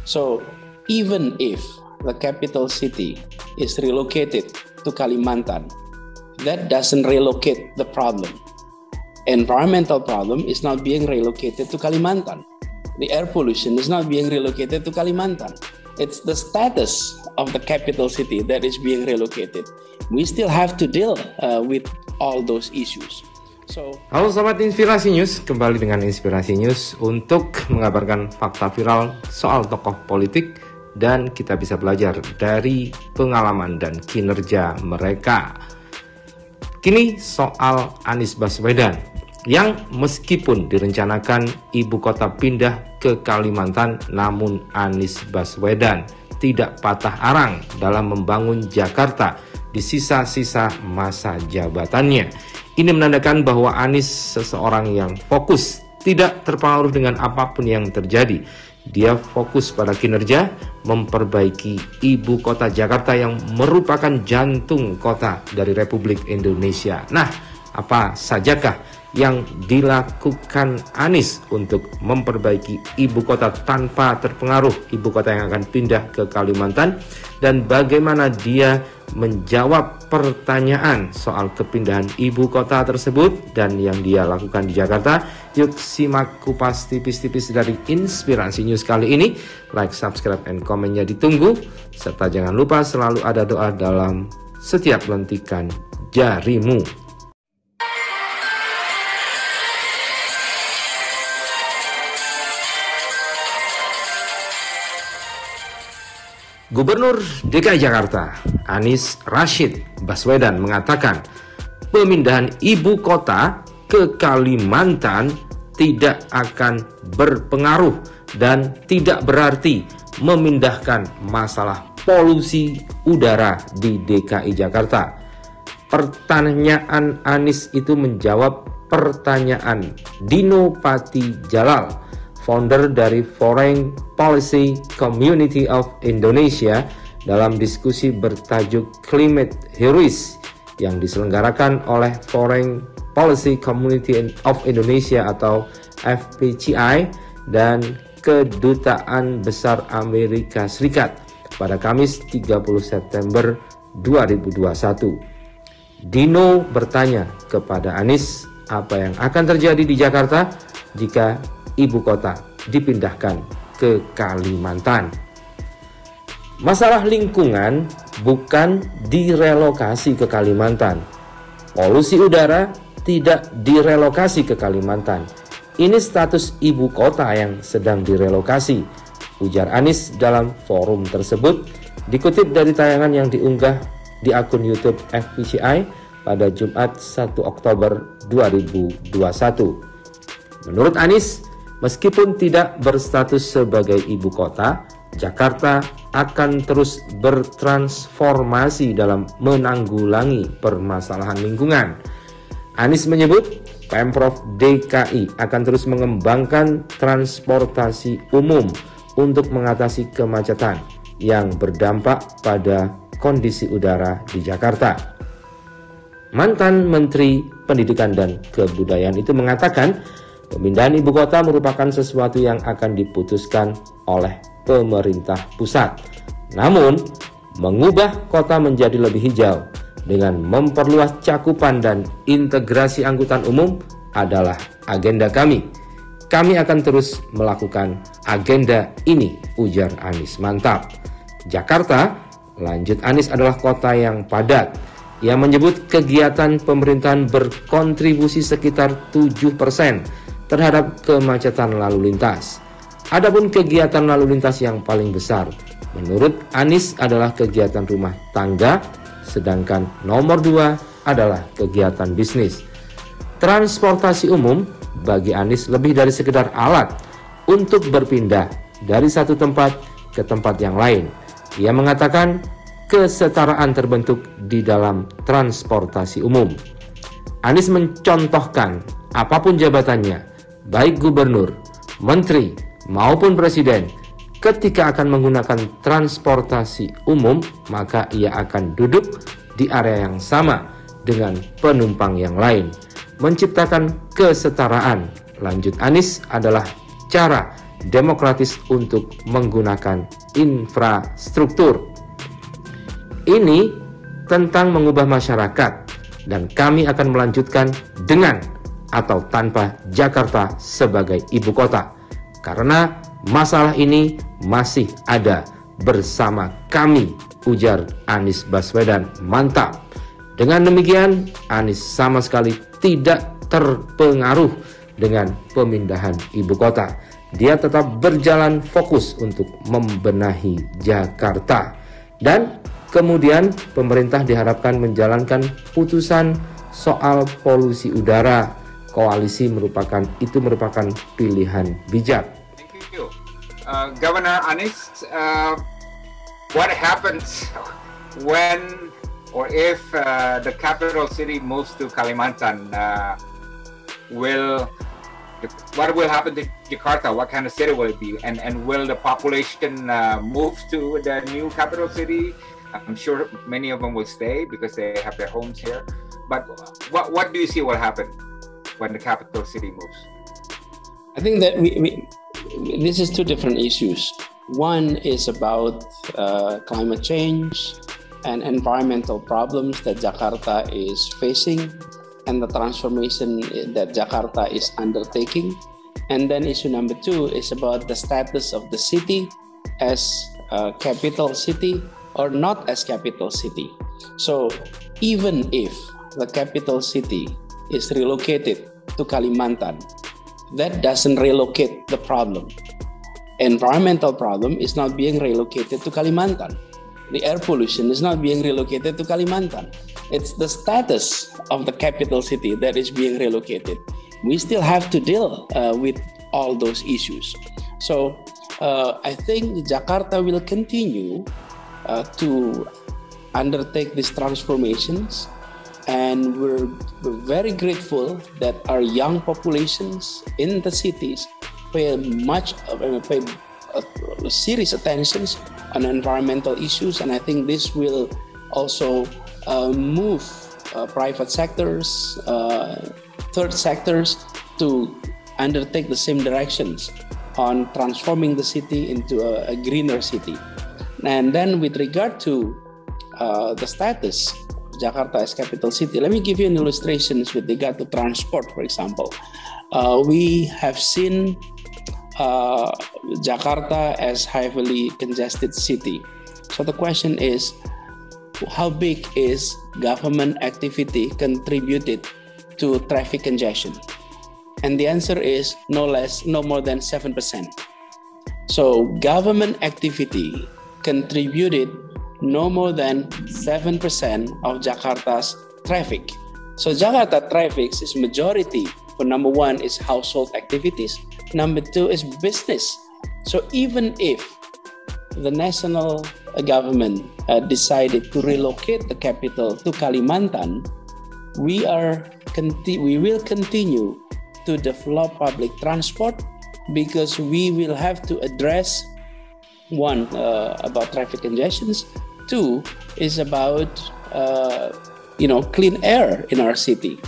So even if the capital city is relocated to Kalimantan, that doesn't relocate the problem. Environmental problem is not being relocated to Kalimantan. The air pollution is not being relocated to Kalimantan. It's the status of the capital city that is being relocated. We still have to deal with all those issues. Halo Sobat Inspirasi News, kembali dengan Inspirasi News untuk mengabarkan fakta viral soal tokoh politik dan kita bisa belajar dari pengalaman dan kinerja mereka. Kini soal Anies Baswedan yang meskipun direncanakan ibu kota pindah ke Kalimantan, namun Anies Baswedan tidak patah arang dalam membangun Jakarta di sisa-sisa masa jabatannya. Ini menandakan bahwa Anies seseorang yang fokus, tidak terpengaruh dengan apapun yang terjadi. Dia fokus pada kinerja, memperbaiki ibu kota Jakarta yang merupakan jantung kota dari Republik Indonesia. Nah, apa sajakah yang dilakukan Anies untuk memperbaiki ibu kota tanpa terpengaruh ibu kota yang akan pindah ke Kalimantan, dan bagaimana dia menjawab pertanyaan soal kepindahan ibu kota tersebut dan yang dia lakukan di Jakarta? Yuk simak kupas tipis-tipis dari Inspirasi News kali ini. Like, subscribe, and komennya ditunggu. Serta jangan lupa selalu ada doa dalam setiap lentikan jarimu. Gubernur DKI Jakarta Anies Rashid Baswedan mengatakan pemindahan ibu kota ke Kalimantan tidak akan berpengaruh dan tidak berarti memindahkan masalah polusi udara di DKI Jakarta. Pertanyaan Anies itu menjawab pertanyaan Dino Patijalal, founder dari Foreign Policy Community of Indonesia, dalam diskusi bertajuk Climate Heroes yang diselenggarakan oleh Foreign Policy Community of Indonesia atau FPCI dan Kedutaan Besar Amerika Serikat pada Kamis 30 September 2021. Dino bertanya kepada Anies apa yang akan terjadi di Jakarta jika ibu kota dipindahkan ke Kalimantan. Masalah lingkungan bukan direlokasi ke Kalimantan. Polusi udara tidak direlokasi ke Kalimantan. Ini status ibu kota yang sedang direlokasi, ujar Anies dalam forum tersebut, dikutip dari tayangan yang diunggah di akun YouTube FPCI pada Jumat 1 Oktober 2021. Menurut Anies, meskipun tidak berstatus sebagai ibu kota, Jakarta akan terus bertransformasi dalam menanggulangi permasalahan lingkungan. Anies menyebut Pemprov DKI akan terus mengembangkan transportasi umum untuk mengatasi kemacetan yang berdampak pada kondisi udara di Jakarta. Mantan Menteri Pendidikan dan Kebudayaan itu mengatakan pemindahan ibu kota merupakan sesuatu yang akan diputuskan oleh pemerintah pusat. Namun, mengubah kota menjadi lebih hijau dengan memperluas cakupan dan integrasi angkutan umum adalah agenda kami. Kami akan terus melakukan agenda ini, ujar Anies. Mantap. Jakarta, lanjut Anies, adalah kota yang padat. Ia menyebut kegiatan pemerintahan berkontribusi sekitar 7% terhadap kemacetan lalu lintas. Adapun kegiatan lalu lintas yang paling besar menurut Anies adalah kegiatan rumah tangga, sedangkan nomor 2 adalah kegiatan bisnis. Transportasi umum bagi Anies lebih dari sekedar alat untuk berpindah dari satu tempat ke tempat yang lain. Ia mengatakan kesetaraan terbentuk di dalam transportasi umum. Anies mencontohkan apapun jabatannya, baik gubernur, menteri, maupun presiden, ketika akan menggunakan transportasi umum, maka ia akan duduk di area yang sama dengan penumpang yang lain. Menciptakan kesetaraan, lanjut Anies, adalah cara demokratis untuk menggunakan infrastruktur. Ini tentang mengubah masyarakat, dan kami akan melanjutkan dengan atau tanpa Jakarta sebagai ibu kota, karena masalah ini masih ada bersama kami, ujar Anies Baswedan. Mantap. Dengan demikian, Anies sama sekali tidak terpengaruh dengan pemindahan ibu kota. Dia tetap berjalan fokus untuk membenahi Jakarta. Dan kemudian pemerintah diharapkan menjalankan putusan soal polusi udara. Koalisi merupakan pilihan bijak. Thank you. Governor Anies, what happens when or if the capital city moves to Kalimantan? What will happen to Jakarta? What kind of city will it be? And will the population move to the new capital city? I'm sure many of them will stay because they have their homes here. But what do you see will happen when the capital city moves? I think that this is two different issues. One is about climate change and environmental problems that Jakarta is facing, and the transformation that Jakarta is undertaking. And then issue number two is about the status of the city as a capital city or not as capital city. So even if the capital city is relocated to Kalimantan, that doesn't relocate the problem. Environmental problem is not being relocated to Kalimantan. The air pollution is not being relocated to Kalimantan. It's the status of the capital city that is being relocated. We still have to deal with all those issues. So I think Jakarta will continue to undertake these transformations, and we're very grateful that our young populations in the cities pay serious attentions on environmental issues, and I think this will also move private sectors, third sectors to undertake the same directions on transforming the city into a greener city. And then with regard to the status of Jakarta as capital city, let me give you an illustration with regard to transport, for example. We have seen Jakarta as heavily congested city. So the question is, how big is government activity contributed to traffic congestion? And the answer is no more than 7%. So government activity contributed no more than 7% of Jakarta's traffic. So Jakarta traffic is majority. For number one is household activities. Number two is business. So even if the national government decided to relocate the capital to Kalimantan, we will continue to develop public transport, because we will have to address one about traffic congestions. Two is about clean air in our city.